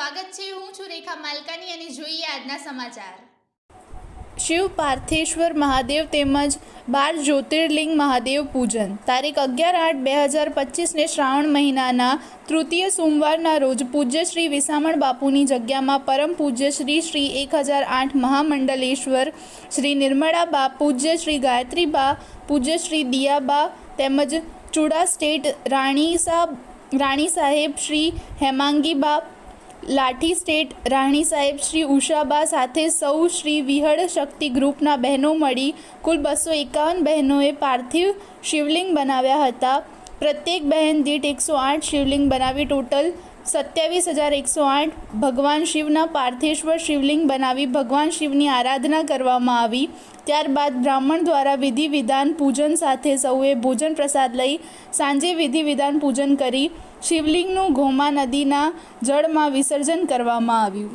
સ્વાગત છે। હું છું રેખા માલકાની અને જોઈએ આજના સમાચાર। શિવ પાર્થેશ્વર મહાદેવ તેમજ 12 જ્યોતિર્લિંગ મહાદેવ પૂજન તારીખ 11/8/2025 શ્રાવણ મહિનાના તૃતીય સોમવારના રોજ પૂજ્ય શ્રી વિસામણ બાપુની જગ્યામાં પરમ પૂજ્ય શ્રી 1008 મહામંડલેશ્વર શ્રી નિર્મળા બા, પૂજ્ય શ્રી ગાયત્રી બા, પૂજ્ય શ્રી દિયાબા તેમજ ચુડા સ્ટેટ રાણી સાહેબ શ્રી હેમાંગી બા, લાઠી સ્ટેટ રાણી સાહેબ શ્રી ઉષાબા સાથે સૌ શ્રી વિહળ શક્તિ ગ્રુપના બહેનો મળી કુલ 251 બહેનોએ પાર્થિવ શિવલિંગ બનાવ્યા હતા। પ્રત્યેક બહેન દીઠ 108 શિવલિંગ બનાવી ટોટલ 27,108 ભગવાન શિવના પાર્થેશ્વર શિવલિંગ બનાવી ભગવાન શિવની આરાધના કરવામાં આવી। ત્યારબાદ બ્રાહ્મણ દ્વારા વિધિ વિધાન પૂજન સાથે સૌએ ભોજન પ્રસાદ લઈ સાંજે વિધિ વિધાન પૂજન કરી શિવલિંગનું ઘોમા નદીના જળમાં વિસર્જન કરવામાં આવ્યું।